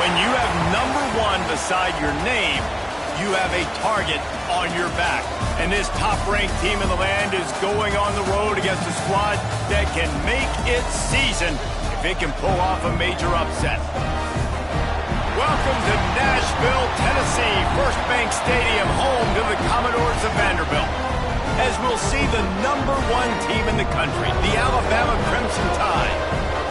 When you have #1 beside your name, you have a target on your back. And this top-ranked team in the land is going on the road against a squad that can make its season if it can pull off a major upset. Welcome to Nashville, Tennessee, First Bank Stadium, home to the Commodores of Vanderbilt. As we'll see the #1 team in the country, the Alabama Crimson Tide,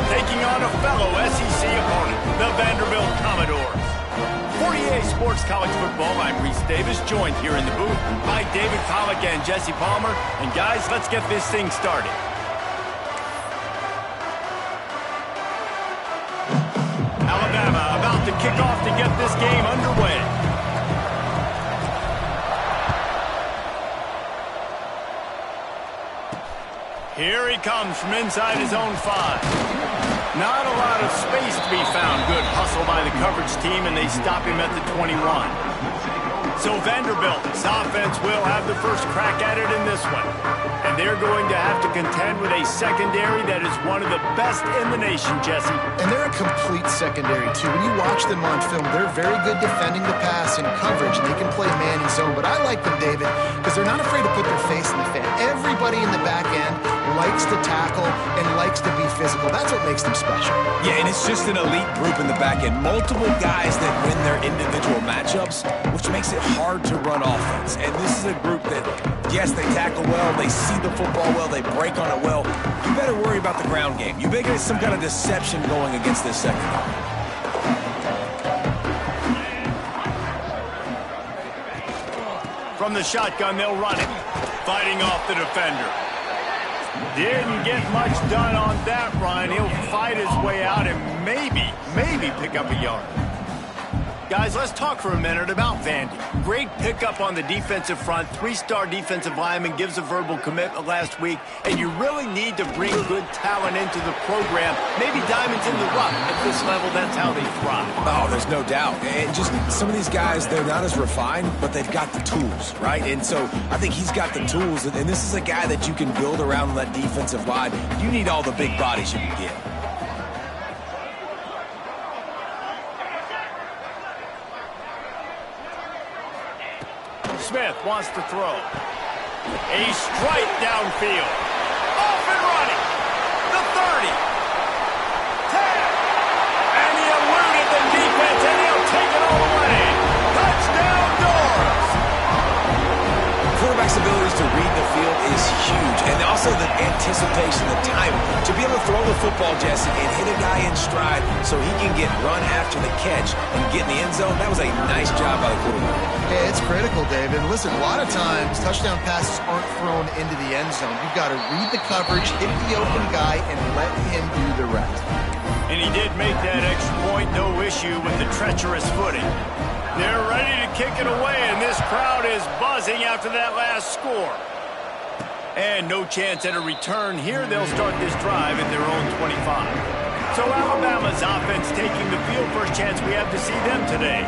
taking on a fellow SEC opponent, the Vanderbilt Commodores. For EA Sports College Football, I'm Reese Davis, joined here in the booth by David Pollack and Jesse Palmer. And guys, let's get this thing started. Alabama about to kick off to get this game underway. Here he comes from inside his own 5. Not a lot of space to be found. Good hustle by the coverage team, and they stop him at the 21. So Vanderbilt's offense will have the first crack at it in this one. And they're going to have to contend with a secondary that is one of the best in the nation, Jesse. And they're a complete secondary, too. When you watch them on film, they're very good defending the pass and coverage, and they can play man and zone. But I like them, David, because they're not afraid to put their face in the fan. Everybody in the back end likes to tackle and likes to be physical. That's what makes them special. Yeah, and it's just an elite group in the back end. Multiple guys that win their individual matchups, which makes it hard to run offense. And this is a group that, yes, they tackle well, they see the football well, they break on it well. You better worry about the ground game. You better get some kind of deception going against this secondary. From the shotgun, they'll run it, fighting off the defender. Didn't get much done on that run. He'll fight his way out and maybe pick up a yard. Guys, let's talk for a minute about Vandy. Great pickup on the defensive front. 3-star defensive lineman gives a verbal commitment last week, and you really need to bring good talent into the program. Maybe diamonds in the rough. At this level, that's how they thrive. Oh, there's no doubt. And just some of these guys, they're not as refined, but they've got the tools, right? And so I think he's got the tools, and this is a guy that you can build around that defensive line. You need all the big bodies you can get. Smith wants to throw. A strike downfield. Off and running. The 30. 10. And he eluded the defense, and he'll take it all the way. Touchdown, Doors. Quarterback's abilities to read the field is huge. And also the anticipation, the time to be able to throw the football, Jesse, and hit a guy in stride so he can get run after the catch and get in the end zone. That was a nice job by the quarterback. Yeah, it's critical, David. Listen, a lot of times touchdown passes aren't thrown into the end zone. You've got to read the coverage, hit the open guy, and let him do the rest. And he did make that extra point, no issue with the treacherous footing. They're ready to kick it away, and this crowd is buzzing after that last score. And no chance at a return here. They'll start this drive at their own 25. So Alabama's offense taking the field. First chance we have to see them today.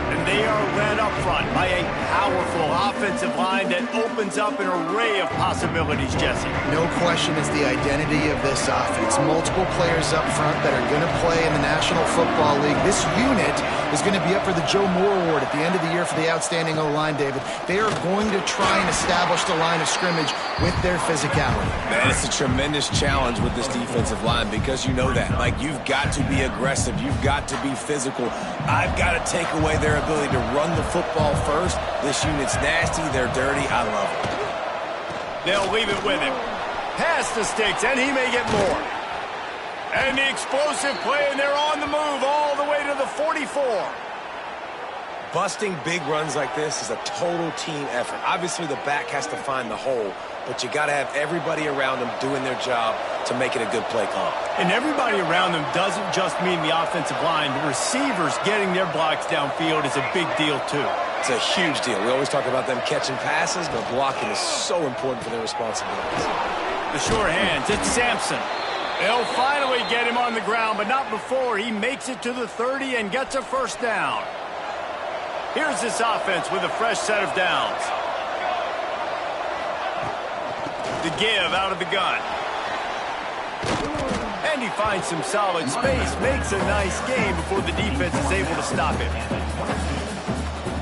And they are led up front by a powerful offensive line that opens up an array of possibilities, Jesse. No question is the identity of this offense. Multiple players up front that are going to play in the National Football League. This unit is going to be up for the Joe Moore Award at the end of the year for the outstanding O-line, David. They are going to try and establish the line of scrimmage with their physicality. Man, it's a tremendous challenge with this defensive line because you know that. Like, you've got to be aggressive. You've got to be physical. I've got to take away their ability to run the football first. This unit's nasty. They're dirty. I love it. They'll leave it with him. Pass the sticks, and he may get more. And the explosive play, and they're on the move all the way to the 44. Busting big runs like this is a total team effort. Obviously, the back has to find the hole, but you got to have everybody around them doing their job to make it a good play call. And everybody around them doesn't just mean the offensive line. The receivers getting their blocks downfield is a big deal, too. It's a huge deal. We always talk about them catching passes, but blocking is so important for their responsibilities. The sure hands, it's Sampson. They'll finally get him on the ground, but not before he makes it to the 30 and gets a first down. Here's this offense with a fresh set of downs. The give out of the gun. And and he finds some solid space, makes a nice game before the defense is able to stop him.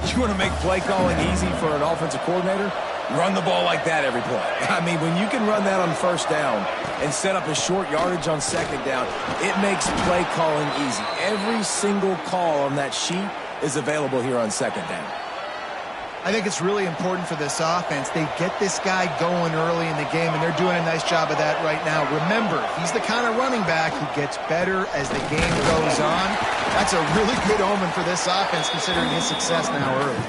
You want to make play calling easy for an offensive coordinator? Run the ball like that every play. I mean, when you can run that on first down and set up a short yardage on second down, it makes play calling easy. Every single call on that sheet is available here on second down. I think it's really important for this offense. They get this guy going early in the game, and they're doing a nice job of that right now. Remember, he's the kind of running back who gets better as the game goes on. That's a really good omen for this offense, considering his success now early.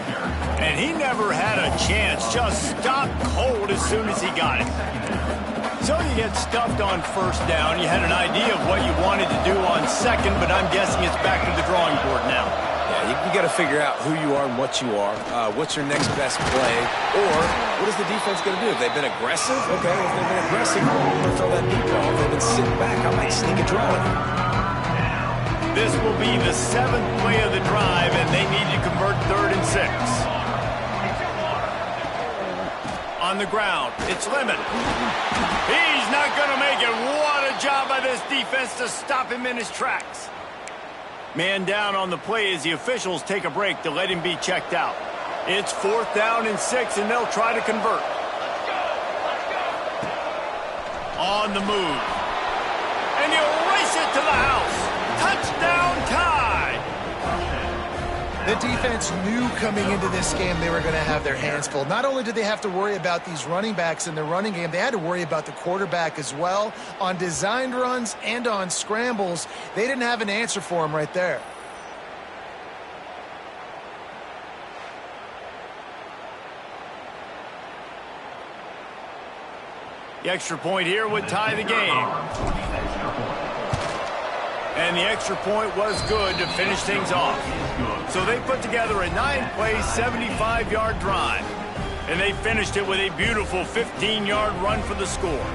And he never had a chance. Just stopped cold as soon as he got it. So you get stuffed on first down. You had an idea of what you wanted to do on second, but I'm guessing it's back to the drawing board now. You got to figure out who you are and what you are. What's your next best play? Or what is the defense going to do? If they've been aggressive, okay. If they've been aggressive, I'm going to throw that deep ball. If they've been sitting back, I might sneak a draw in. This will be the 7th play of the drive, and they need to convert 3rd and 6. On the ground, it's Lemon. He's not going to make it. What a job by this defense to stop him in his tracks. Man down on the play as the officials take a break to let him be checked out. It's 4th down and 6, and they'll try to convert. On the move. And he'll race it to the house. Touchdown tie! The defense knew coming into this game they were going to have their hands full. Not only did they have to worry about these running backs in the running game, they had to worry about the quarterback as well. On designed runs and on scrambles, they didn't have an answer for him right there. The extra point here would tie the game. And the extra point was good to finish things off. So they put together a 9-play, 75-yard drive. And they finished it with a beautiful 15-yard run for the score.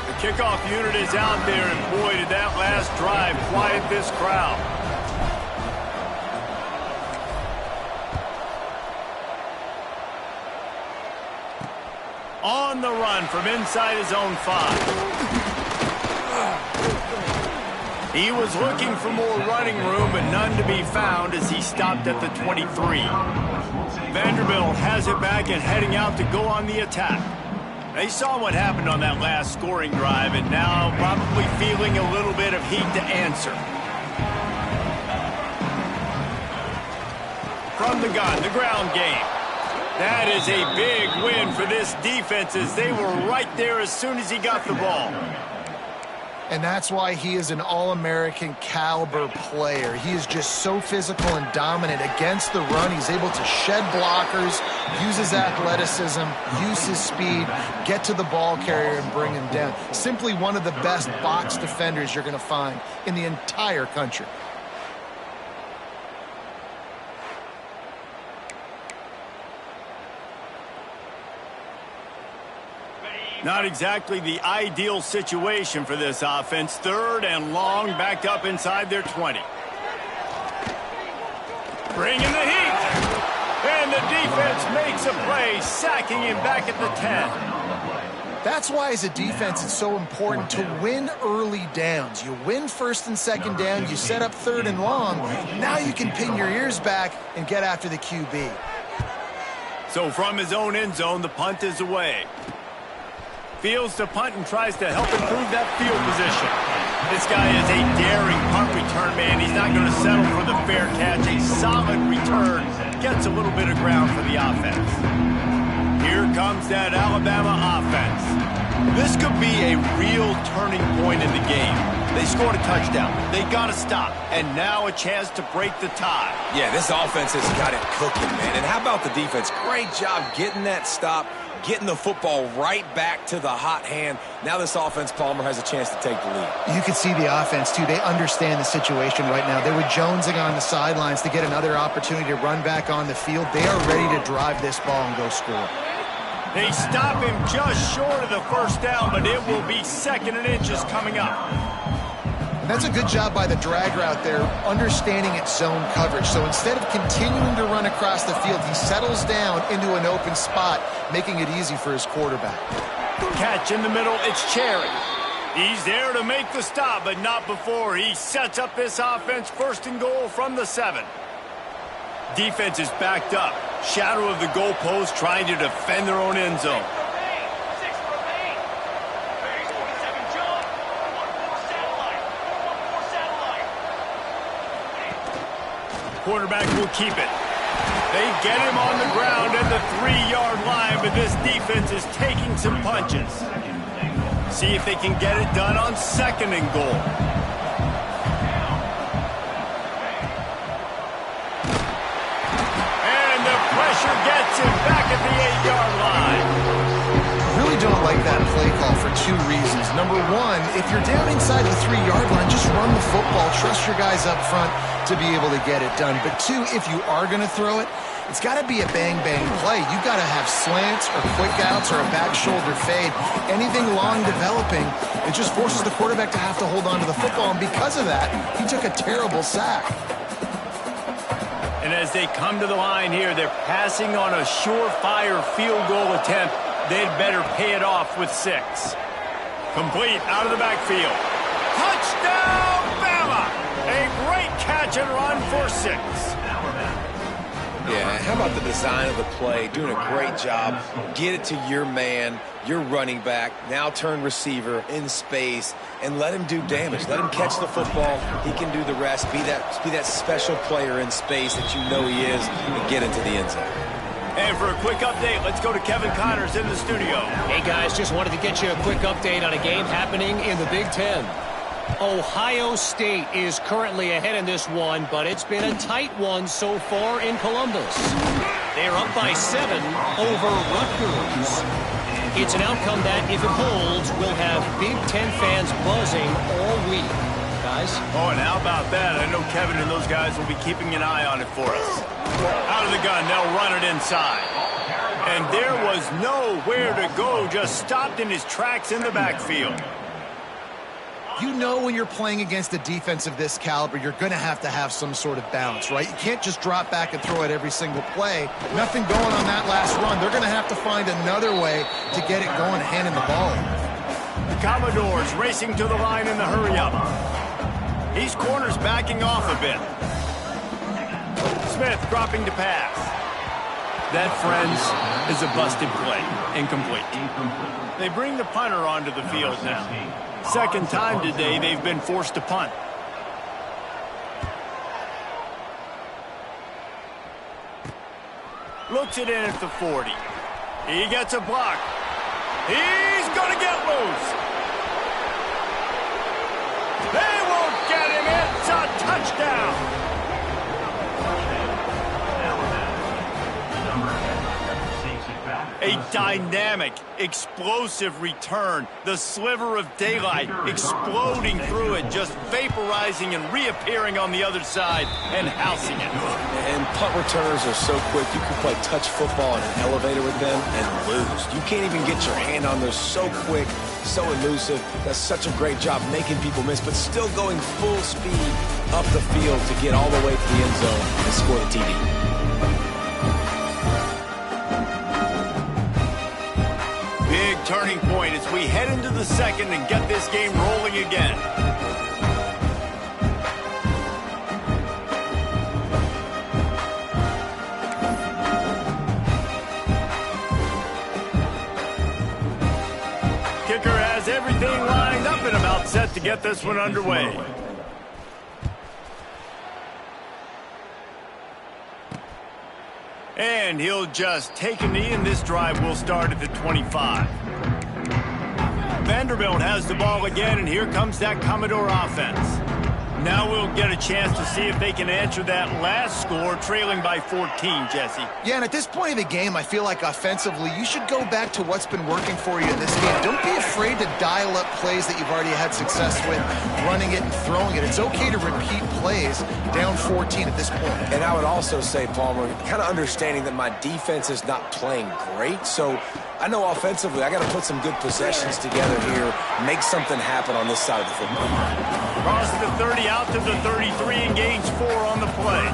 The kickoff unit is out there, and boy, did that last drive quiet this crowd. On the run from inside his own 5. He was looking for more running room, but none to be found as he stopped at the 23. Vanderbilt has it back and heading out to go on the attack. They saw what happened on that last scoring drive, and now probably feeling a little bit of heat to answer. From the gun, the ground game. That is a big win for this defense as they were right there as soon as he got the ball. And that's why he is an All-American caliber player. He is just so physical and dominant against the run. He's able to shed blockers, use his athleticism, use his speed, get to the ball carrier and bring him down. Simply one of the best box defenders you're going to find in the entire country. Not exactly the ideal situation for this offense. 3rd and long, backed up inside their 20. Bringing the heat. And the defense makes a play, sacking him back at the 10. That's why, as a defense, it's so important to win early downs. You win 1st and 2nd down, you set up 3rd and long. Now you can pin your ears back and get after the QB. So from his own end zone, the punt is away. Fields to punt and tries to help improve that field position. This guy is a daring punt return man. He's not going to settle for the fair catch. A solid return gets a little bit of ground for the offense. Here comes that Alabama offense. This could be a real turning point in the game. They scored a touchdown. They got to stop. And now a chance to break the tie. Yeah, this offense has got it cooking, man. And how about the defense? Great job getting that stop, getting the football right back to the hot hand. Now this offense, Palmer, has a chance to take the lead. You can see the offense, too. They understand the situation right now. They were jonesing on the sidelines to get another opportunity to run back on the field. They are ready to drive this ball and go score. They stop him just short of the 1st down, but it will be 2nd and inches coming up. That's a good job by the drag route there, understanding its zone coverage. So instead of continuing to run across the field, he settles down into an open spot, making it easy for his quarterback. Catch in the middle, it's Cherry. He's there to make the stop, but not before he sets up this offense. First and goal from the 7. Defense is backed up. Shadow of the goalpost, trying to defend their own end zone. Quarterback will keep it. They get him on the ground at the 3-yard line, but this defense is taking some punches. See if they can get it done on 2nd and goal. And the pressure gets him back at the 8-yard line. Really don't like that play call for 2 reasons. Number one, if you're down inside the 3-yard line, just run the football. Trust your guys up front to be able to get it done. But 2, if you are going to throw it, it's got to be a bang-bang play. You've got to have slants or quick outs or a back shoulder fade. Anything long developing, it just forces the quarterback to have to hold on to the football. And because of that, he took a terrible sack. And as they come to the line here, they're passing on a surefire field goal attempt. They'd better pay it off with 6. Complete out of the backfield. Touchdown, Bama! A great catch and run for 6. Yeah, how about the design of the play? Doing a great job. Get it to your man, your running back, now turn receiver in space, and let him do damage. Let him catch the football. He can do the rest. Be that special player in space that you know he is, and get into the end zone. And for a quick update, let's go to Kevin Connors in the studio. Hey, guys, just wanted to get you a quick update on a game happening in the Big Ten. Ohio State is currently ahead in this one, but it's been a tight one so far in Columbus. They're up by 7 over Rutgers. It's an outcome that, if it holds, will have Big Ten fans buzzing all week. Guys? Oh, and how about that? I know Kevin and those guys will be keeping an eye on it for us. Out of the gun, they'll run it inside. And there was nowhere to go, just stopped in his tracks in the backfield. You know when you're playing against a defense of this caliber, you're going to have some sort of balance, right? You can't just drop back and throw it every single play. Nothing going on that last run. They're going to have to find another way to get it going, handing the ball. The Commodores racing to the line in the hurry-up. These corners backing off a bit. Smith dropping to pass. That, friends, is a busted play. Incomplete. They bring the punter onto the field now. 2nd time today they've been forced to punt. Looks it in at the 40. He gets a block. He's going to get loose. They won't get him. It's a touchdown. A dynamic, explosive return. The sliver of daylight exploding through it, just vaporizing and reappearing on the other side and housing it. And punt returners are so quick. You can play touch football in an elevator with them and lose. You can't even get your hand on those. So quick, so elusive. Does such a great job making people miss, but still going full speed up the field to get all the way to the end zone and score the TD. Turning point as we head into the 2nd and get this game rolling again. Kicker has everything lined up and about set to get this one underway. And he'll just take a knee, and this drive will start at the 25. Vanderbilt has the ball again, and here comes that Commodore offense. Now we'll get a chance to see if they can answer that last score, trailing by 14, Jesse. Yeah, and at this point of the game, I feel like offensively, you should go back to what's been working for you in this game. Don't be afraid to dial up plays that you've already had success with, running it and throwing it. It's okay to repeat plays down 14 at this point. And I would also say, Palmer, kind of understanding that my defense is not playing great, so I know offensively I got to put some good possessions together here, make something happen on this side of the football. Across the 30 out to the 33 and gains 4 on the play.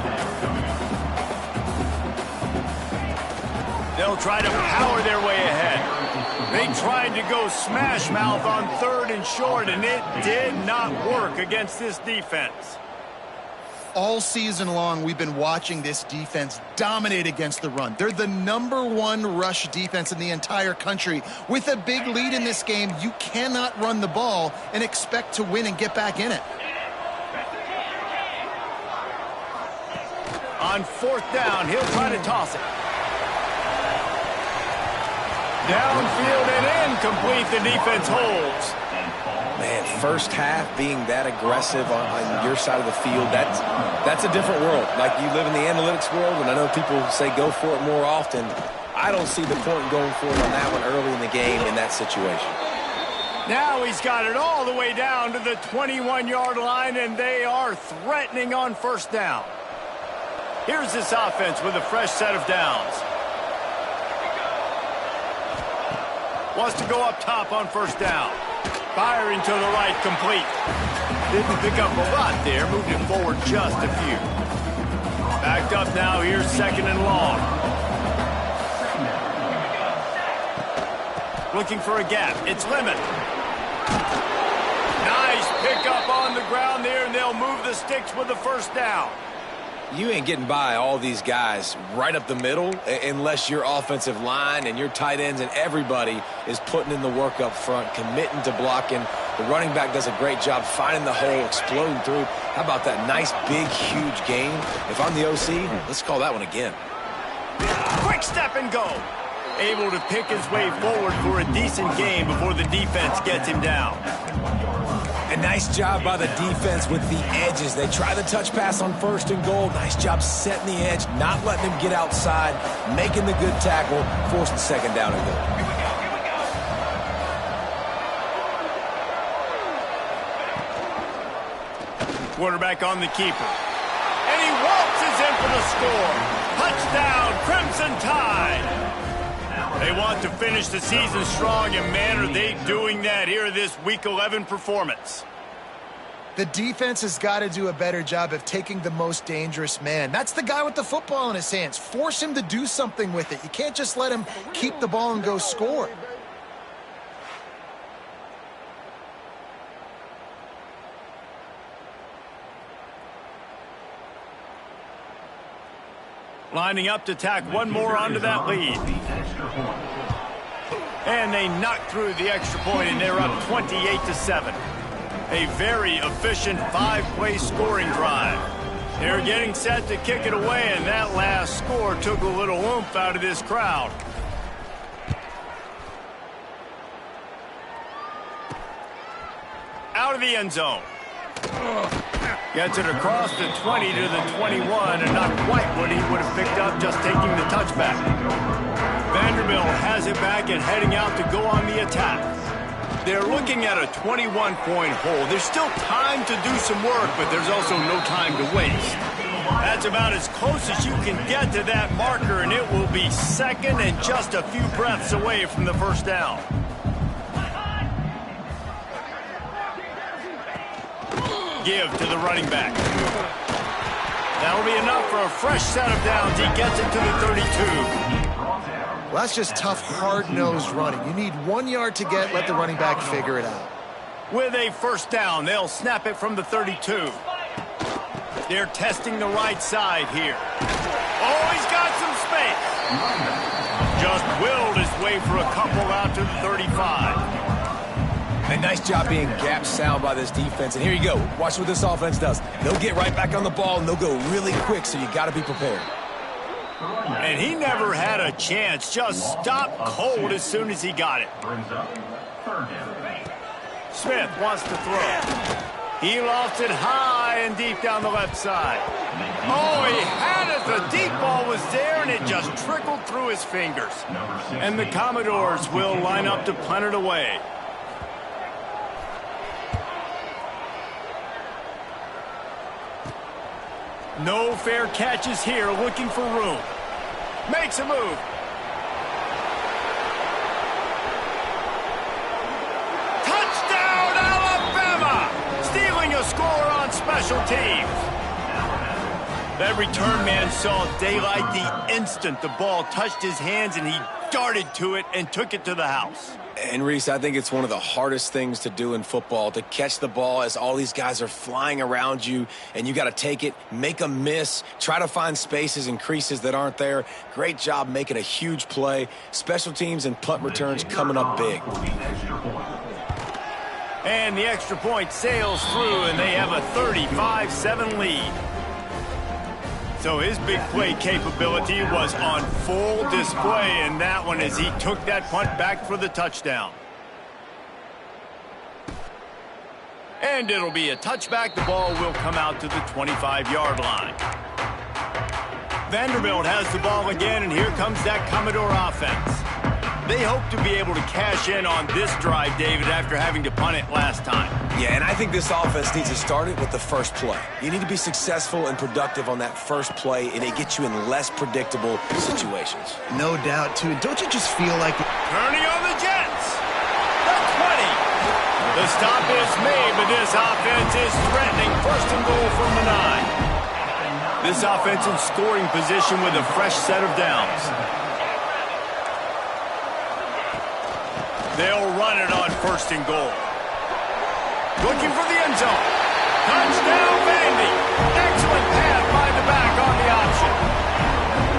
They'll try to power their way ahead. They tried to go smash mouth on 3rd and short, and it did not work against this defense. All season long, we've been watching this defense dominate against the run. They're the #1 rush defense in the entire country. With a big lead in this game, you cannot run the ball and expect to win and get back in it. On 4th down, he'll try to toss it. Downfield and incomplete. The defense holds. Man, first half being that aggressive on your side of the field, that's a different world. Like, you live in the analytics world, and I know people say go for it more often. I don't see the point in going for it on that one early in the game in that situation. Now he's got it all the way down to the 21-yard line, and they are threatening on 1st down. Here's this offense with a fresh set of downs. Wants to go up top on 1st down. Firing to the right, complete. Didn't pick up a lot there, moved it forward just a few. Backed up now, here's 2nd and long. Looking for a gap, it's Lemon. Nice pickup on the ground there, and they'll move the sticks with the 1st down. You ain't getting by all these guys right up the middle unless your offensive line and your tight ends and everybody is putting in the work up front, committing to blocking. The running back does a great job finding the hole, exploding through. How about that nice, big, huge gain? If I'm the OC, let's call that one again. Quick step and go. Able to pick his way forward for a decent gain before the defense gets him down. A nice job by the defense with the edges. They try the touch pass on 1st and goal. Nice job setting the edge, not letting him get outside, making the good tackle, forcing 2nd down and goal. Quarterback on the keeper. And he waltzes in for the score. Touchdown, Crimson Tide. They want to finish the season strong, and man, are they doing that here this Week 11 performance. The defense has got to do a better job of taking the most dangerous man. That's the guy with the football in his hands. Force him to do something with it. You can't just let him keep the ball and go score. Lining up to tack one more onto that lead. And they knock through the extra point, and they're up 28-7. A very efficient 5-play scoring drive. They're getting set to kick it away, and that last score took a little oomph out of this crowd. Out of the end zone. Gets it across the 20 to the 21, and not quite what he would have picked up just taking the touchback. Vanderbilt has it back and heading out to go on the attack. They're looking at a 21-point hole. There's still time to do some work, but there's also no time to waste. That's about as close as you can get to that marker, and it will be 2nd and just a few breaths away from the 1st down. Give to the running back. That'll be enough for a fresh set of downs. He gets it to the 32. Well, that's just tough, hard-nosed running. You need 1 yard to get, let the running back figure it out. With a 1st down, they'll snap it from the 32. They're testing the right side here. Oh, he's got some space. Just willed his way for a couple out to the 35. A nice job being gap sound by this defense. And here you go. Watch what this offense does. They'll get right back on the ball, and they'll go really quick, so you got to be prepared. And he never had a chance. Just stopped cold as soon as he got it. Smith wants to throw. He lofts it high and deep down the left side. Oh, he had it. The deep ball was there, and it just trickled through his fingers. And the Commodores will line up to punt it away. No fair catches here, looking for room. Makes a move. Touchdown, Alabama! Stealing a score on special teams. That return man saw daylight the instant the ball touched his hands, and he darted to it and took it to the house. And Reese, I think it's one of the hardest things to do in football, to catch the ball as all these guys are flying around you, and you got to take it, make a miss, try to find spaces and creases that aren't there. Great job making a huge play. Special teams and punt returns coming up big. And the extra point sails through, and they have a 35-7 lead. So his big play capability was on full display in that one as he took that punt back for the touchdown. And it'll be a touchback. The ball will come out to the 25-yard line. Vanderbilt has the ball again, and here comes that Commodore offense. They hope to be able to cash in on this drive, David, after having to punt it last time. Yeah, and I think this offense needs to start it with the first play. You need to be successful and productive on that first play, and it gets you in less predictable situations. No doubt, too. Don't you just feel like... Turning on the Jets. The 20. The stop is made, but this offense is threatening. First and goal from the 9. This offense in scoring position with a fresh set of downs. They'll run it on first and goal. Looking for the end zone. Touchdown, Vandy. Excellent pass by the back on the option.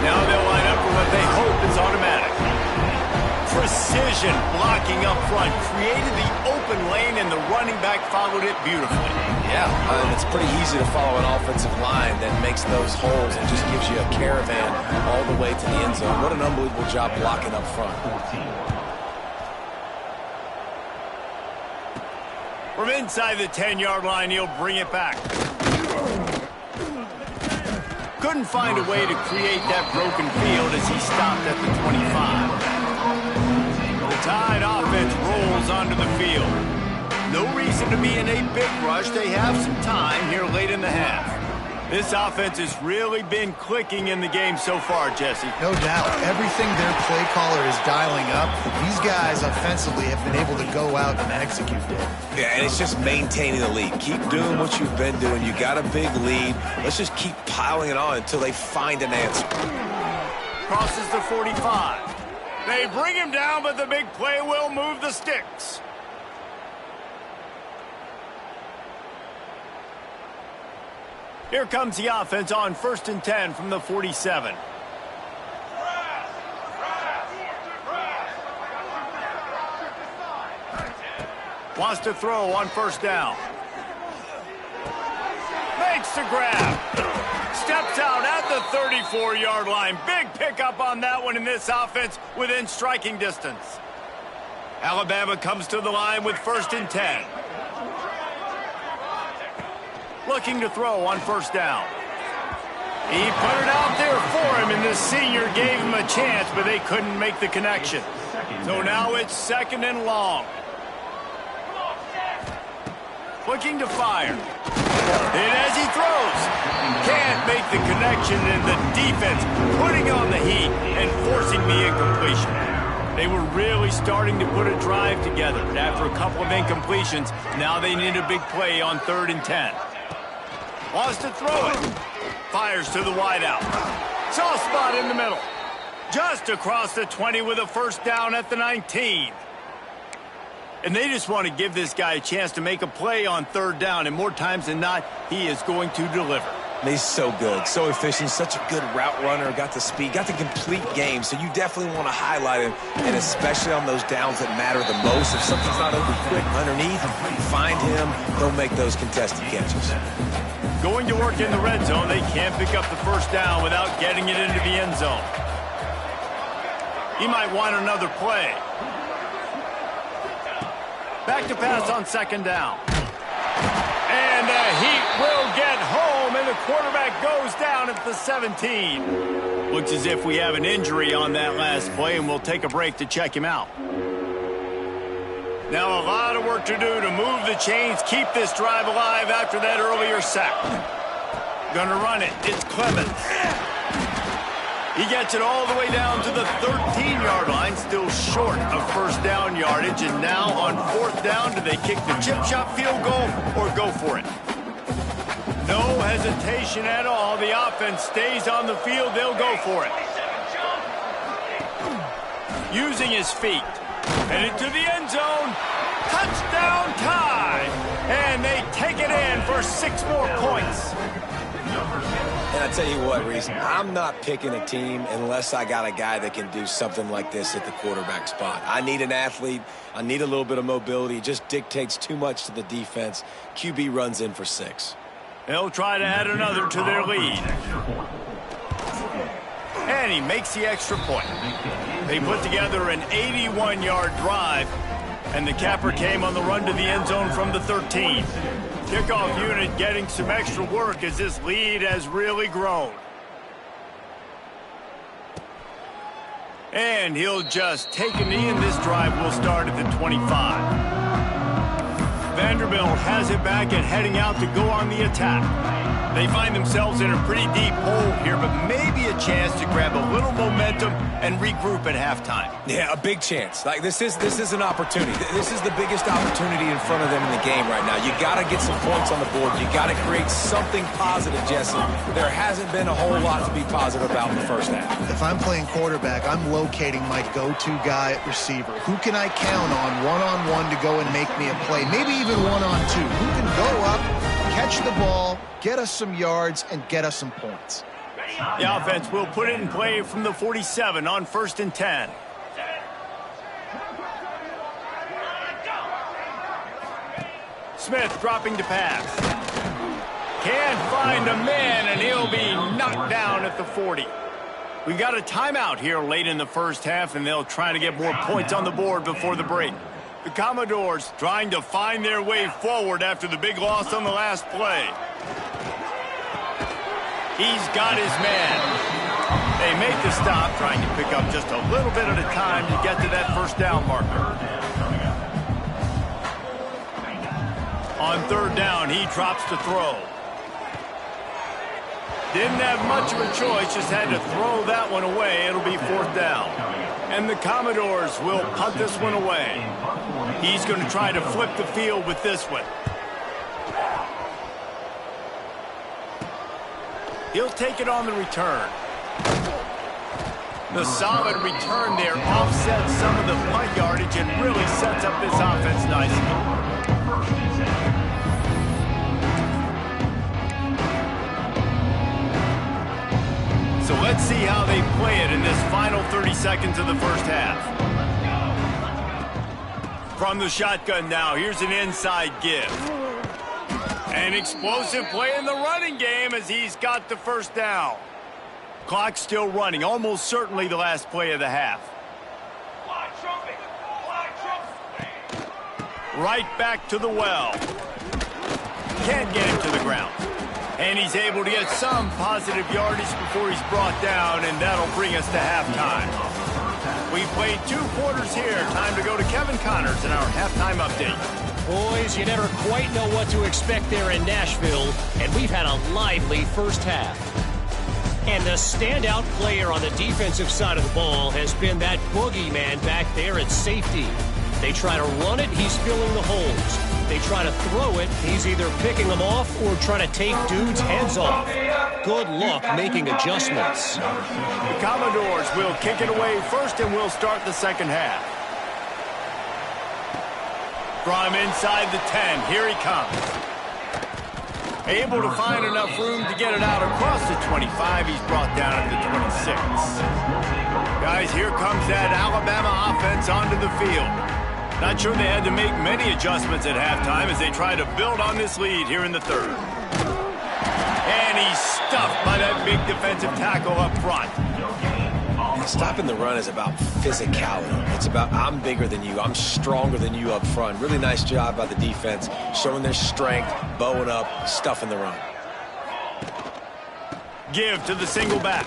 Now they'll line up for what they hope is automatic. Precision blocking up front created the open lane, and the running back followed it beautifully. Yeah, it's pretty easy to follow an offensive line that makes those holes and just gives you a caravan all the way to the end zone. What an unbelievable job blocking up front. From inside the 10-yard line, he'll bring it back. Couldn't find a way to create that broken field as he stopped at the 25. The Tide offense rolls onto the field. No reason to be in a big rush. They have some time here late in the half. This offense has really been clicking in the game so far, Jesse. No doubt. Everything their play caller is dialing up, these guys offensively have been able to go out and execute it. Yeah, and it's just maintaining the lead. Keep doing what you've been doing. You got a big lead. Let's just keep piling it on until they find an answer. Crosses the 45. They bring him down, but the big play will move the sticks. Here comes the offense on 1st and 10 from the 47. Wants to throw on 1st down. Makes the grab. Steps out at the 34-yard line. Big pickup on that one in this offense within striking distance. Alabama comes to the line with 1st and 10. Looking to throw on 1st down. He put it out there for him, and the senior gave him a chance, but they couldn't make the connection. So now it's 2nd and long. Looking to fire. And as he throws, can't make the connection, and the defense putting on the heat and forcing the incompletion. They were really starting to put a drive together. After a couple of incompletions, now they need a big play on 3rd and 10. Wants to throw it. Fires to the wideout. Soft spot in the middle. Just across the 20 with a 1st down at the 19. And they just want to give this guy a chance to make a play on 3rd down. And more times than not, he is going to deliver. He's so good, so efficient, such a good route runner, got the speed, got the complete game. So you definitely want to highlight him, and especially on those downs that matter the most. If something's not open quick underneath, find him, he'll make those contested catches. Going to work in the red zone, they can't pick up the 1st down without getting it into the end zone. He might want another play. Back to pass on 2nd down. And the heat will get home, and the quarterback goes down at the 17. Looks as if we have an injury on that last play, and we'll take a break to check him out. Now a lot of work to do to move the chains, keep this drive alive after that earlier sack. Gonna run it. It's Clemens. He gets it all the way down to the 13-yard line, still short of 1st down yardage. And now on 4th down, do they kick the chip shot field goal or go for it? No hesitation at all. The offense stays on the field. They'll go for it. Using his feet. Headed to the end zone. Touchdown tie. And they take it in for 6 more points. And I tell you what, Reese, I'm not picking a team unless I got a guy that can do something like this at the quarterback spot. I need an athlete. I need a little bit of mobility. It just dictates too much to the defense. QB runs in for 6. They'll try to add another to their lead. And he makes the extra point. They put together an 81-yard drive, and the capper came on the run to the end zone from the 13. Kickoff unit getting some extra work as this lead has really grown. And he'll just take a knee, and this drive will start at the 25. Vanderbilt has it back and heading out to go on the attack. They find themselves in a pretty deep hole here, but maybe a chance to grab a little momentum and regroup at halftime. Yeah, a big chance. Like this is an opportunity. This is the biggest opportunity in front of them in the game right now. You got to get some points on the board. You got to create something positive, Jesse. There hasn't been a whole lot to be positive about in the first half. If I'm playing quarterback, I'm locating my go-to guy at receiver. Who can I count on one-on-one to go and make me a play? Maybe even one-on-two. Who can go up, catch the ball, get us some yards, and get us some points. The offense will put it in play from the 47 on 1st and 10. Smith dropping to pass. Can't find a man, and he'll be knocked down at the 40. We got a timeout here late in the first half, and they'll try to get more points on the board before the break. The Commodores trying to find their way forward after the big loss on the last play. He's got his man. They make the stop, trying to pick up just a little bit at a time to get to that first down marker. On 3rd down, he drops to throw. Didn't have much of a choice, just had to throw that one away. It'll be 4th down. And the Commodores will punt this one away. He's going to try to flip the field with this one. He'll take it on the return. The solid return there offsets some of the punt yardage and really sets up this offense nicely. So let's see how they play it in this final 30 seconds of the first half. From the shotgun now, here's an inside give. An explosive play in the running game as he's got the first down. Clock still running, almost certainly the last play of the half. Right back to the well. Can't get him to the ground. And he's able to get some positive yardage before he's brought down, and that'll bring us to halftime. We played 2 quarters here. Time to go to Kevin Connors in our halftime update. Boys, you never quite know what to expect there in Nashville, and we've had a lively first half. And the standout player on the defensive side of the ball has been that boogeyman back there at safety. They try to run it, he's filling the holes. They try to throw it, he's either picking them off or trying to take dudes' heads off. Good luck making adjustments. The Commodores will kick it away first, and we'll start the second half. From inside the 10, here he comes. Able to find enough room to get it out across the 25. He's brought down at the 26. Guys, here comes that Alabama offense onto the field. Not sure they had to make many adjustments at halftime as they try to build on this lead here in the 3rd. And he's stuffed by that big defensive tackle up front. Stopping the run is about physicality. It's about I'm bigger than you. I'm stronger than you up front. Really nice job by the defense, showing their strength, bowing up, stuffing the run. Give to the single back.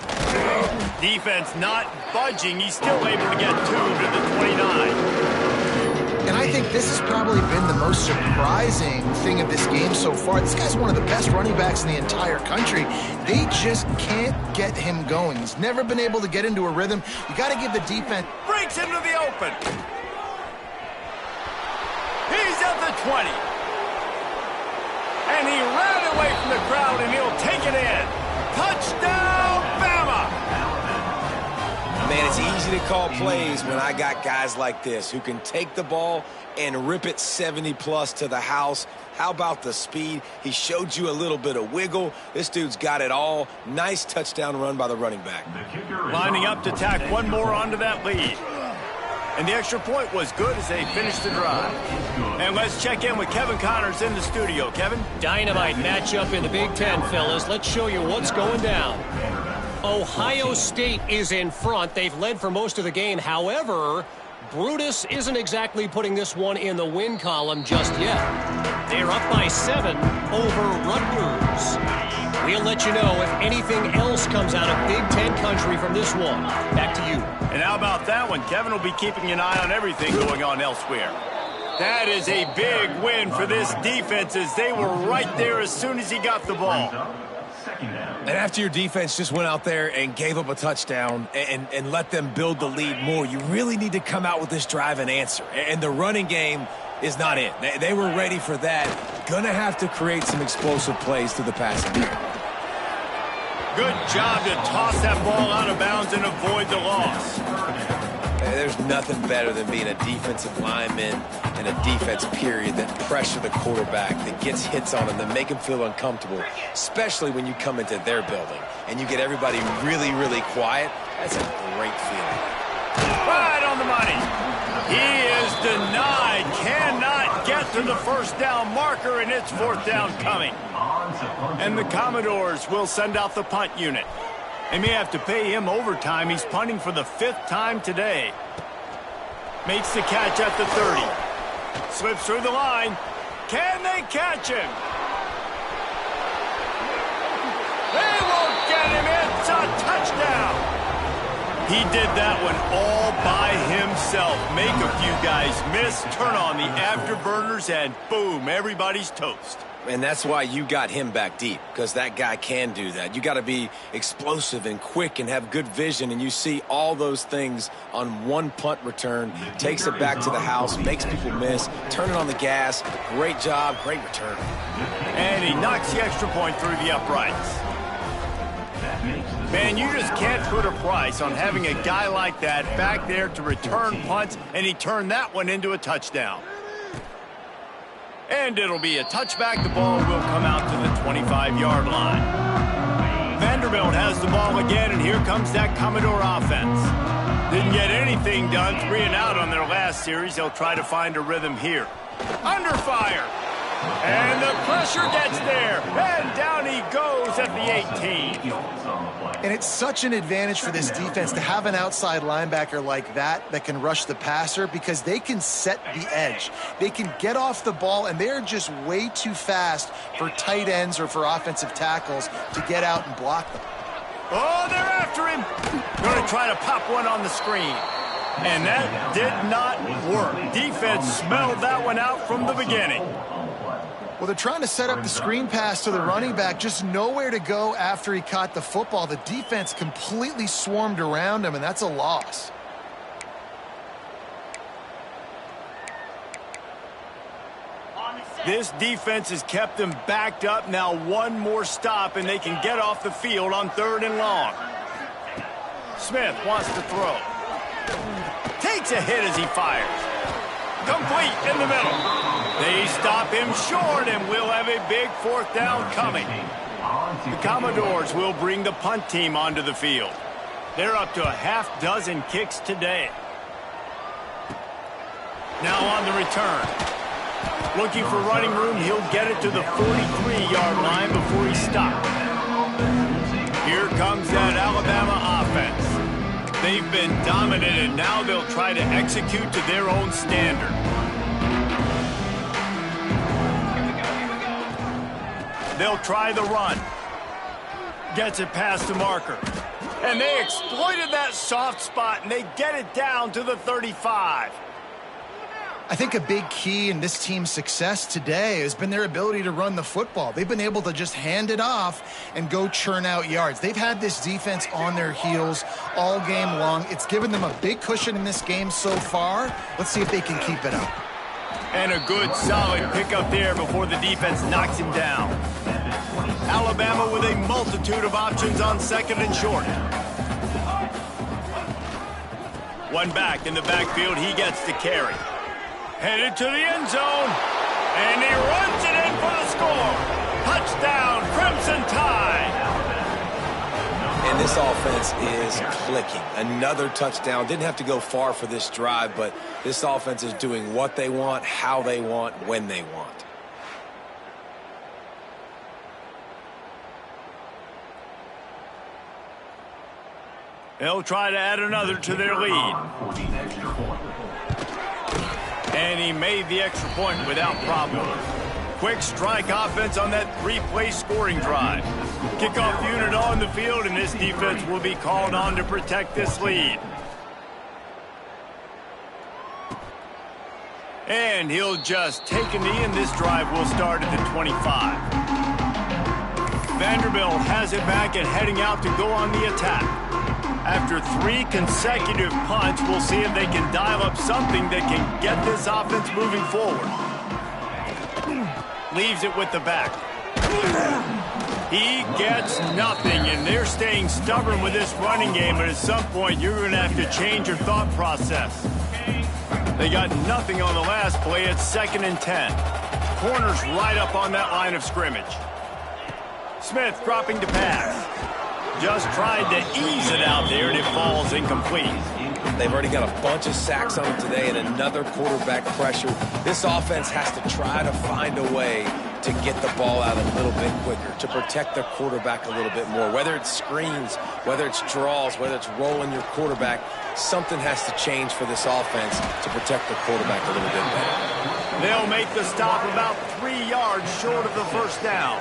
Defense not budging. He's still able to get 2 to the 29. And I think this has probably been the most surprising thing of this game so far. This guy's one of the best running backs in the entire country. They just can't get him going. He's never been able to get into a rhythm. You got to give the defense. Breaks into the open. He's at the 20. And he ran away from the crowd, and he'll take it in. Touchdown, Bama! Man, it's easy to call plays when I got guys like this who can take the ball and rip it 70-plus to the house. How about the speed? He showed you a little bit of wiggle. This dude's got it all. Nice touchdown run by the running back. Lining up to tack one more onto that lead. And the extra point was good as they finished the drive. And let's check in with Kevin Connors in the studio. Kevin? Dynamite matchup in the Big Ten, fellas. Let's show you what's going down. Ohio State is in front. They've led for most of the game. However, Brutus isn't exactly putting this one in the win column just yet. They're up by 7 over Rutgers. We'll let you know if anything else comes out of Big Ten country from this one. Back to you. And how about that one? Kevin will be keeping an eye on everything going on elsewhere. That is a big win for this defense as they were right there as soon as he got the ball. And after your defense just went out there and gave up a touchdown and let them build the lead more, you really need to come out with this drive and answer. And the running game is not it. They were ready for that. Gonna have to create some explosive plays through the passing game. Good job to toss that ball out of bounds and avoid the loss. There's nothing better than being a defensive lineman and a defense period that pressure the quarterback, that gets hits on him, that make him feel uncomfortable, especially when you come into their building and you get everybody really, really quiet. That's a great feeling. Right on the money. He is denied. Cannot get to the first down marker, and it's fourth down coming. And the Commodores will send out the punt unit. They may have to pay him overtime. He's punting for the 5th time today. Makes the catch at the 30. Slips through the line. Can they catch him? They won't get him. It's a touchdown. He did that one all by himself. Make a few guys miss, turn on the afterburners, and boom, everybody's toast. And that's why you got him back deep, because that guy can do that. You got to be explosive and quick and have good vision, and you see all those things on one punt return. Takes it back to the house, makes people miss, turning on the gas. Great job, great return. And he knocks the extra point through the uprights. Man, you just can't put a price on having a guy like that back there to return punts, and he turned that one into a touchdown. And it'll be a touchback. The ball will come out to the 25-yard line. Vanderbilt has the ball again, and here comes that Commodore offense. Didn't get anything done, 3 and out on their last series. They'll try to find a rhythm here. Under fire. And the pressure gets there. And down he goes at the 18. And it's such an advantage for this defense to have an outside linebacker like that can rush the passer, because they can set the edge. They can get off the ball, and they're just way too fast for tight ends or for offensive tackles to get out and block them. Oh, they're after him. Going to try to pop one on the screen. And that did not work. Defense smelled that one out from the beginning. Well, they're trying to set up the screen pass to the running back, just nowhere to go after he caught the football. The defense completely swarmed around him, and that's a loss. This defense has kept them backed up. Now one more stop, and they can get off the field on 3rd and long. Smith wants to throw. Takes a hit as he fires. Complete in the middle. They stop him short, and we'll have a big 4th down coming. The Commodores will bring the punt team onto the field. They're up to a half-dozen kicks today. Now on the return. Looking for running room, he'll get it to the 43-yard line before he stops. Here comes that Alabama offense. They've been dominant, and now they'll try to execute to their own standard. They'll try the run. Gets it past the marker. And they exploited that soft spot, and they get it down to the 35. I think a big key in this team's success today has been their ability to run the football. They've been able to just hand it off and go churn out yards. They've had this defense on their heels all game long. It's given them a big cushion in this game so far. Let's see if they can keep it up. And a good, solid pickup there before the defense knocks him down. Alabama with a multitude of options on second and short. One back in the backfield, he gets to carry. Headed to the end zone, and he runs it in for the score. Touchdown, Crimson Tide. And this offense is clicking. Another touchdown. Didn't have to go far for this drive, but this offense is doing what they want, how they want, when they want. They'll try to add another to their lead. And he made the extra point without problem. Quick strike offense on that three-play scoring drive. Kickoff unit on the field, and this defense will be called on to protect this lead. And he'll just take a knee, and this drive will start at the 25. Vanderbilt has it back and heading out to go on the attack. After 3 consecutive punts, we'll see if they can dial up something that can get this offense moving forward. Leaves it with the back. He gets nothing, and they're staying stubborn with this running game, but at some point you're going to have to change your thought process. They got nothing on the last play. It's 2nd and 10. Corner's right up on that line of scrimmage. Smith dropping to pass. Just tried to ease it out there, and it falls incomplete. They've already got a bunch of sacks on them today and another quarterback pressure. This offense has to try to find a way to get the ball out a little bit quicker, to protect their quarterback a little bit more. Whether it's screens, whether it's draws, whether it's rolling your quarterback, something has to change for this offense to protect the quarterback a little bit better. They'll make the stop about 3 yards short of the first down.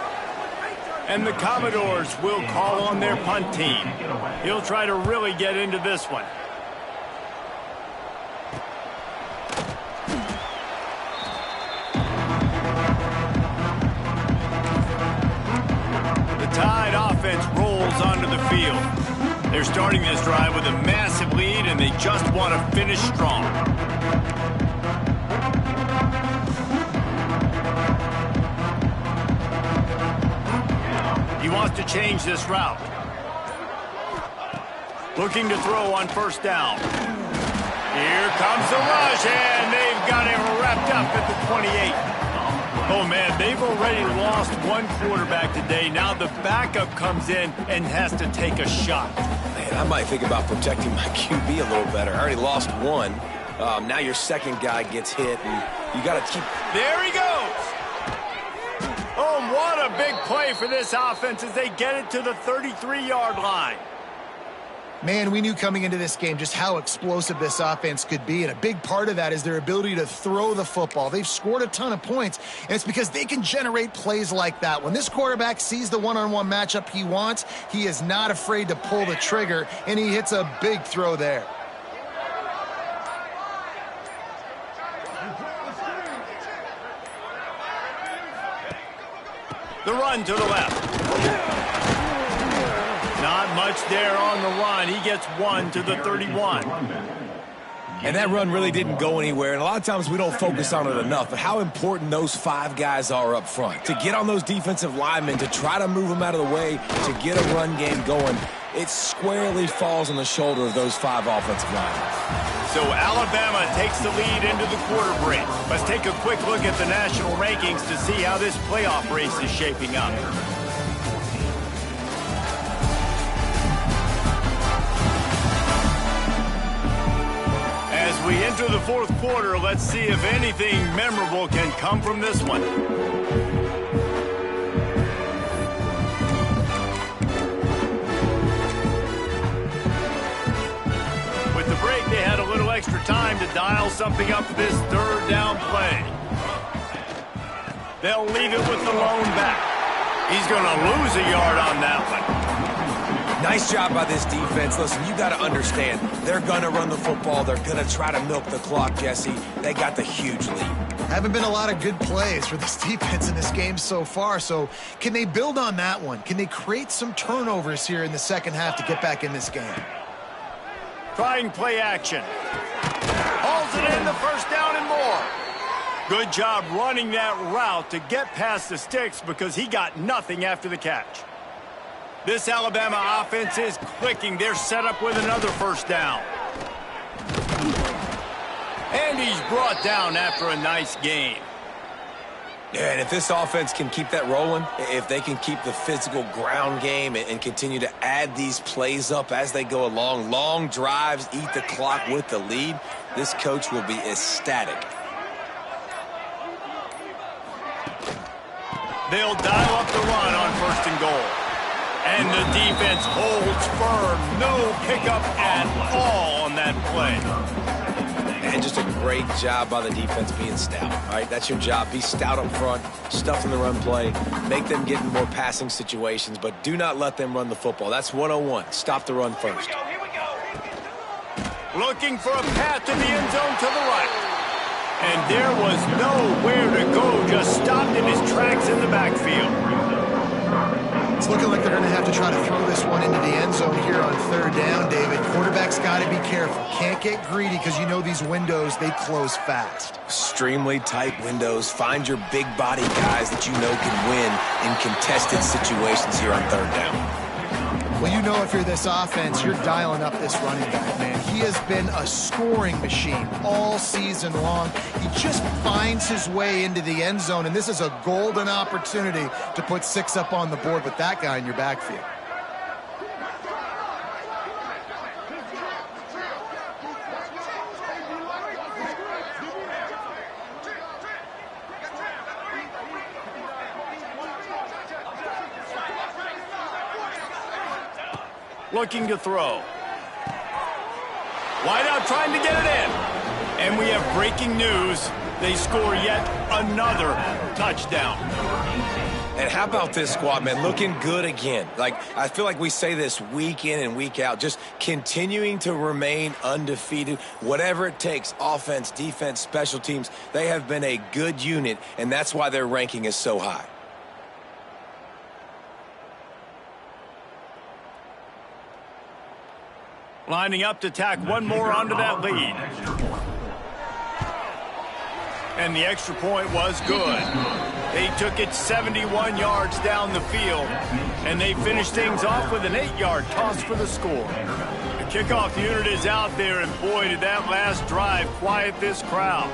And the Commodores will call on their punt team. He'll try to really get into this one. The Tide offense rolls onto the field. They're starting this drive with a massive lead, and they just want to finish strong. He wants to change this route. Looking to throw on first down. Here comes the rush, and they've got him wrapped up at the 28. Oh, man, they've already lost one quarterback today. Now the backup comes in and has to take a shot. Man, I might think about protecting my QB a little better. I already lost one. Now your second guy gets hit, and you got to keep... There he goes. Oh, what a big play for this offense as they get it to the 33-yard line. Man, we knew coming into this game just how explosive this offense could be, and a big part of that is their ability to throw the football. They've scored a ton of points, and it's because they can generate plays like that. When this quarterback sees the one-on-one matchup he wants, he is not afraid to pull the trigger, and he hits a big throw there. The run to the left. Not much there on the run. He gets one to the 31. And that run really didn't go anywhere, and a lot of times we don't focus on it enough, but how important those 5 guys are up front. To get on those defensive linemen, to try to move them out of the way, to get a run game going, it squarely falls on the shoulder of those 5 offensive linemen. So Alabama takes the lead into the quarter break. Let's take a quick look at the national rankings to see how this playoff race is shaping up. As we enter the fourth quarter, let's see if anything memorable can come from this one. With the break, they had a little extra time to dial something up this third down play. They'll leave it with the lone back. He's going to lose a yard on that one. Nice job by this defense. Listen, you got to understand, they're going to run the football. They're going to try to milk the clock, Jesse. They got the huge lead. Haven't been a lot of good plays for this defense in this game so far, so can they build on that one? Can they create some turnovers here in the second half to get back in this game? Trying play action. Hauls it in, the first down and more. Good job running that route to get past the sticks because he got nothing after the catch. This Alabama offense is clicking. They're set up with another first down. And he's brought down after a nice gain. Yeah, and if this offense can keep that rolling, if they can keep the physical ground game and continue to add these plays up as they go along, long drives, eat the clock with the lead, this coach will be ecstatic. They'll dial up the run on 1st and goal. And the defense holds firm. No pickup at all on that play. And just a great job by the defense being stout. All right, that's your job. Be stout up front, stuff in the run play, make them get in more passing situations, but do not let them run the football. That's 101. Stop the run first. Here we go. Looking for a path to the end zone to the right. And there was nowhere to go, just stopped in his tracks in the backfield. It's looking like they're going to have to try to throw this one into the end zone here on 3rd down, David. Quarterback's got to be careful. Can't get greedy because you know these windows, they close fast. Extremely tight windows. Find your big body guys that you know can win in contested situations here on 3rd down. Well, you know if you're this offense, you're dialing up this running back, man. He has been a scoring machine all season long. He just finds his way into the end zone, and this is a golden opportunity to put 6 up on the board with that guy in your backfield. Looking to throw. Wide out trying to get it in. And we have breaking news. They score yet another touchdown. And how about this squad, man? Looking good again. Like, I feel like we say this week in and week out, just continuing to remain undefeated. Whatever it takes, offense, defense, special teams, they have been a good unit, and that's why their ranking is so high. Lining up to tack one more onto that lead. And the extra point was good. They took it 71 yards down the field, and they finished things off with an 8-yard toss for the score. The kickoff unit is out there, and boy, did that last drive quiet this crowd.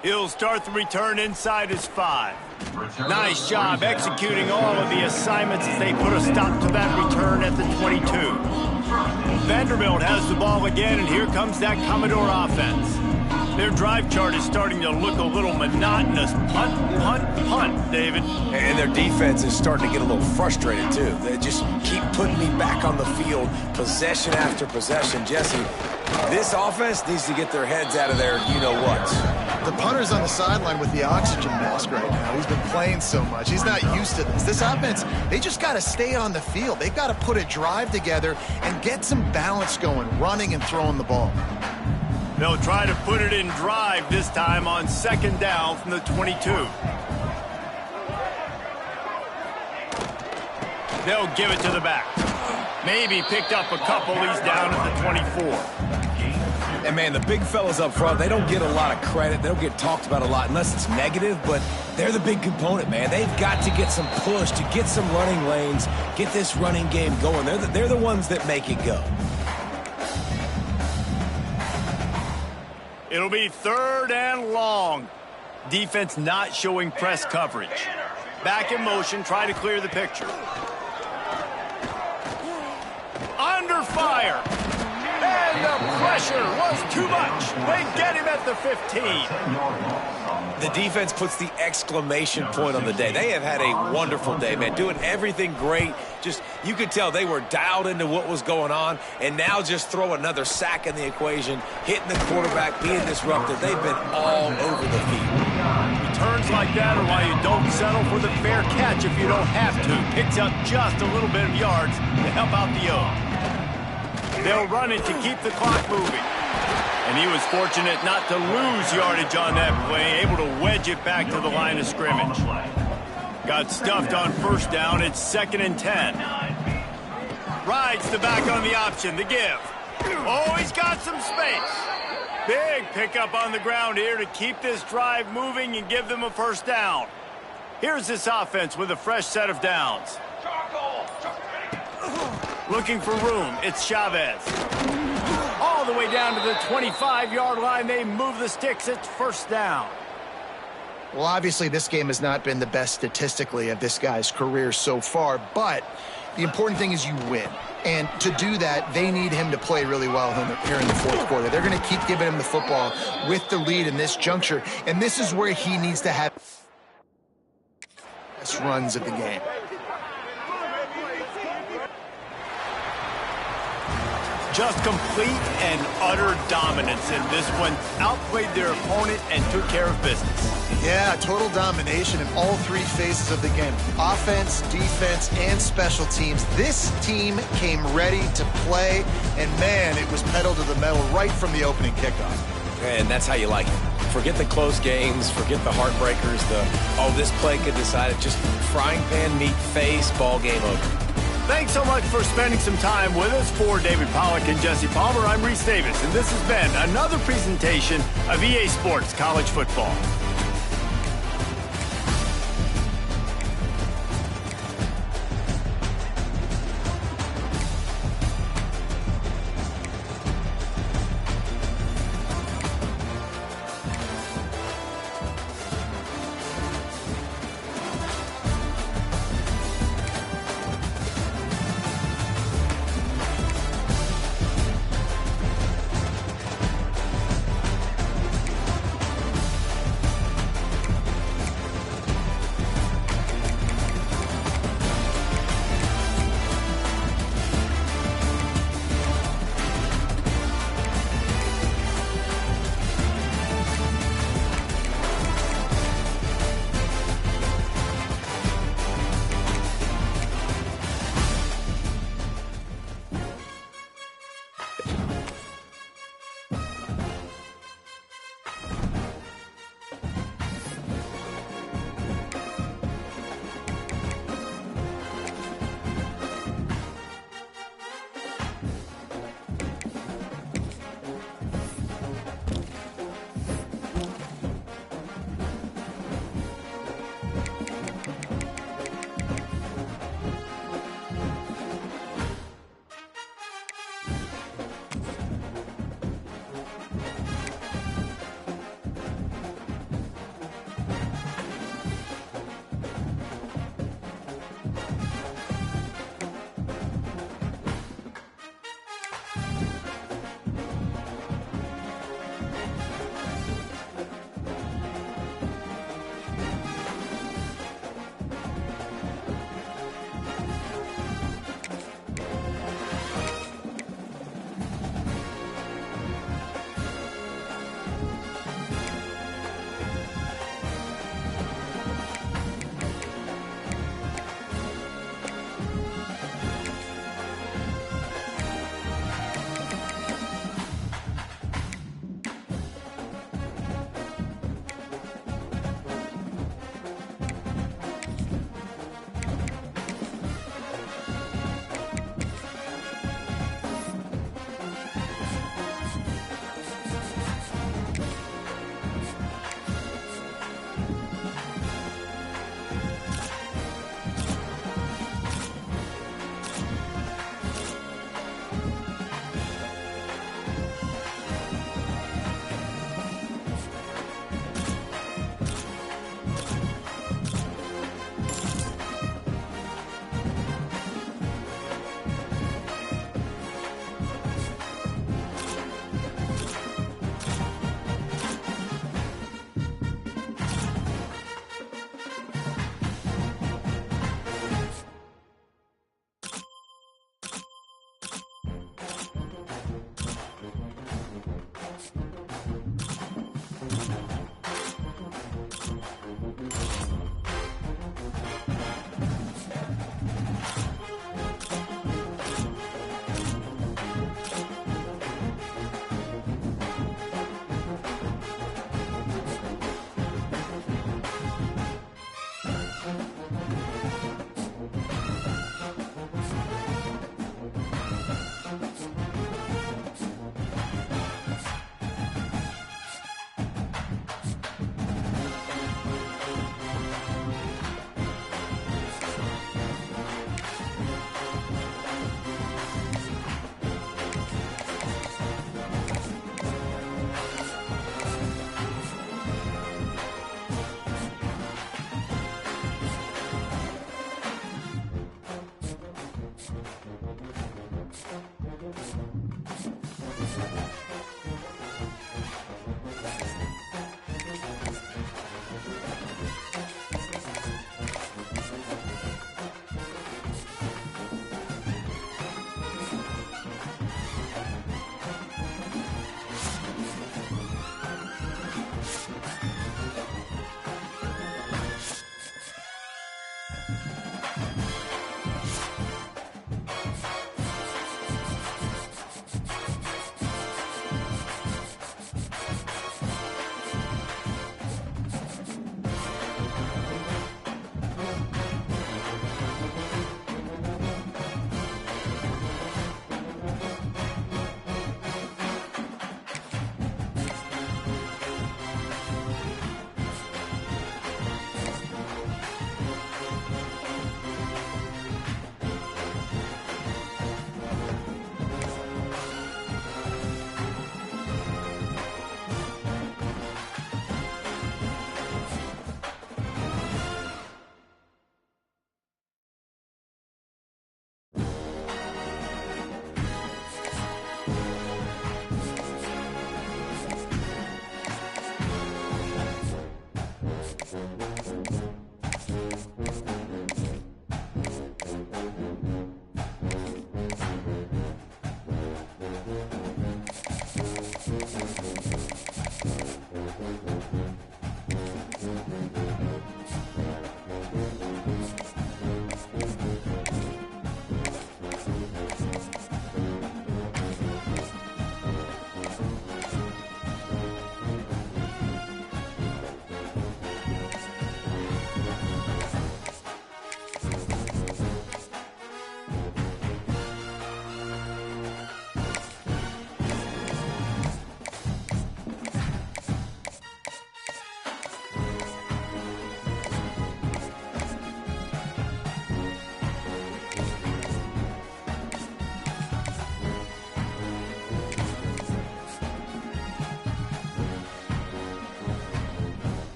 He'll start the return inside his 5. Nice job executing all of the assignments as they put a stop to that return at the 22. Vanderbilt has the ball again, and here comes that Commodore offense. Their drive chart is starting to look a little monotonous. Punt, punt, punt, David. And their defense is starting to get a little frustrated, too. They just keep putting me back on the field, possession after possession. Jesse, this offense needs to get their heads out of their you-know-whats. The punter's on the sideline with the oxygen mask right now. He's been playing so much. He's not used to this. This offense, they just got to stay on the field. They've got to put a drive together and get some balance going, running and throwing the ball. They'll try to put it in drive this time on 2nd down from the 22. They'll give it to the back. Maybe picked up a couple. He's down at the 24. And, man, the big fellas up front, they don't get a lot of credit. They don't get talked about a lot unless it's negative, but they're the big component, man. They've got to get some push, to get some running lanes, get this running game going. They're the ones that make it go. It'll be 3rd and long. Defense not showing press coverage. Back in motion, try to clear the picture. Under fire. And the pressure was too much. They get him at the 15. The defense puts the exclamation point on the day. They have had a wonderful day, man, doing everything great. Just, you could tell they were dialed into what was going on, and now just throw another sack in the equation, hitting the quarterback, being disruptive. They've been all over the field. Returns like that are why you don't settle for the fair catch if you don't have to. Picks up just a little bit of yards to help out the O. They'll run it to keep the clock moving. And he was fortunate not to lose yardage on that play, able to wedge it back to the line of scrimmage. Got stuffed on first down. It's 2nd and 10. Rides the back on the option, the give. Oh, he's got some space. Big pickup on the ground here to keep this drive moving and give them a first down. Here's this offense with a fresh set of downs. Looking for room, it's Chavez. All the way down to the 25-yard line, they move the sticks, it's first down. Well, obviously, this game has not been the best statistically of this guy's career so far, but the important thing is you win. And to do that, they need him to play really well here in the fourth quarter. They're going to keep giving him the football with the lead in this juncture, and this is where he needs to have best runs of the game. Just complete and utter dominance in this one. Outplayed their opponent and took care of business. Yeah, total domination in all three phases of the game. Offense, defense, and special teams. This team came ready to play, and man, it was pedal to the metal right from the opening kickoff. And that's how you like it. Forget the close games, forget the heartbreakers, oh, this play could decide it. Just frying pan, meat face, ball game over. Thanks so much for spending some time with us. For David Pollack and Jesse Palmer, I'm Reese Davis, and this has been another presentation of EA Sports College Football.